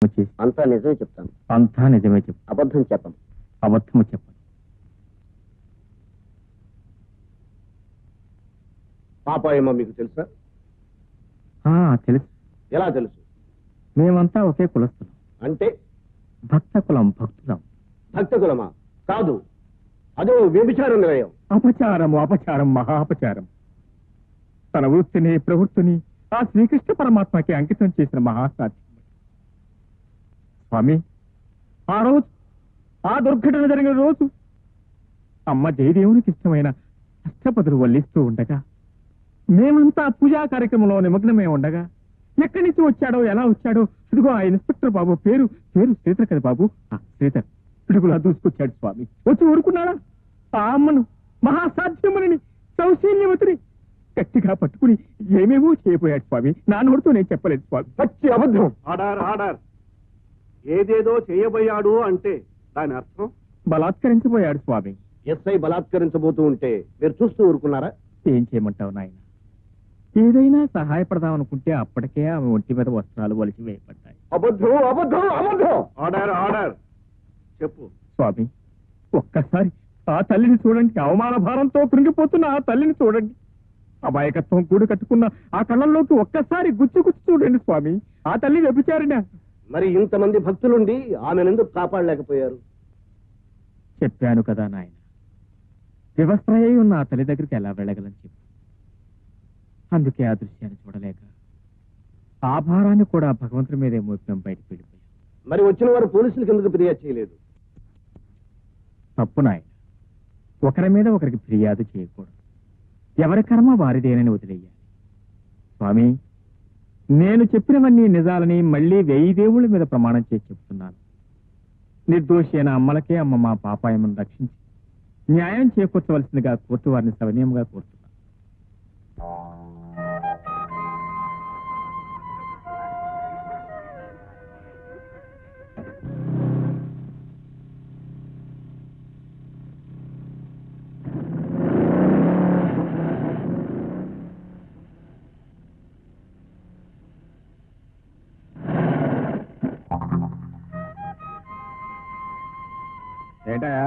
చేసి అంతా నిజమే చెప్తాను. అంతా నిజమే చెప్పు. అబద్ధం చెప్పను. అబద్ధము చెప్పను. పాపాయమో మీకు తెలుసా? తెలుసు. ఎలా తెలుసు? మేమంతా ఒకే కులస్తులం. అంటే భక్త కులం, భక్తులం. భక్త కులమా? కాదు, అదో వ్యభిచార నిలయం. అపచారము, అపచారం, మహాపచారం. తన వృత్తిని, ప్రవృత్తిని ఆ శ్రీకృష్ణ పరమాత్మకి అంకితం చేసిన మహాసాధ్యం. స్వామి, ఆ రోజు, ఆ దుర్ఘటన జరిగిన రోజు అమ్మ జయదేవునికి ఇష్టమైన అష్టపదులు వల్లిస్తూ ఉండగా, మేమంతా పూజా కార్యక్రమంలో నిమగ్నమే ఉండగా, ఎక్కడి నుంచి వచ్చాడో, ఎలా వచ్చాడో, ఇదిగో ఆ ఇన్స్పెక్టర్ బాబు పేరు శ్రీధర్ కదా బాబు, శ్రీధర్ పిడుగులా దూసుకొచ్చాడు స్వామి. వచ్చి ఊరుకున్నాడా? ఆ అమ్మను, మహాసాధ్యముని, సౌశీల్యవతిని గట్టిగా పట్టుకుని ఏమేమో చేయబోయాడు స్వామి. నా నోటితో నేను చెప్పలేదు స్వామి. పచ్చి అబద్ధం. Order order. ఏదేదో చేయబోయాడు అంటే దాని అర్థం బలాత్కరించబోయాడు స్వామి. ఎస్ఐ బలాత్కరించబోతూ ఉంటే మీరు చూస్తూ ఊరుకున్నారా? ఏం చేయమంటావు నాయన? ఏదైనా సహాయపడదాం అనుకుంటే అప్పటికే ఆమె ఒంటి మీద వస్త్రాలు వలిసి వేయబడ్డాయి. అబద్ధం, అబద్ధం, అబద్ధం. Order order. చెప్పు స్వామి, ఒక్కసారి ఆ తల్లిని చూడండి. అవమాన భారంతో కృంగిపోతున్న ఆ తల్లిని చూడండి. అమాయకత్వం కూడు కట్టుకున్న ఆ కళ్ళల్లోకి ఒక్కసారి గుచ్చి చూడండి స్వామి. ఆ తల్లి వ్యభిచారినా? మరి ఇంతమంది భక్తులుండి ఆమెనెందుకు కాపాడలేకపోయారు? చెప్పాను కదా నాయన, వివస్త్రయ్య ఉన్న ఆ తల్లి దగ్గరికి ఎలా వెళ్ళగలని చెప్పు. అందుకే ఆ దృశ్యాన్ని చూడలేక ఆ భారాన్ని కూడా భగవంతుడి మీదే మోపినం బయటకు వెళ్ళిపోయాం. మరి వచ్చిన వారు పోలీసులకు ఎందుకు ఫిర్యాదు చేయలేదు? తప్పు నాయన, ఒకరి మీద ఒకరికి ఫిర్యాదు చేయకూడదు. ఎవరి కర్మ వారిదేనని వదిలేయాలి. స్వామి, నేను చెప్పినవన్నీ నిజాలని మళ్ళీ 1000 దేవుళ్ళ మీద ప్రమాణం చేసి చెప్తున్నాను. నిర్దోషి అయిన అమ్మలకే అమ్మ మా పాపాయమను రక్షించి న్యాయం చేకూర్చవలసిందిగా కోర్టు వారిని సవినయంగా కోరుతున్నాను. ఏంటయా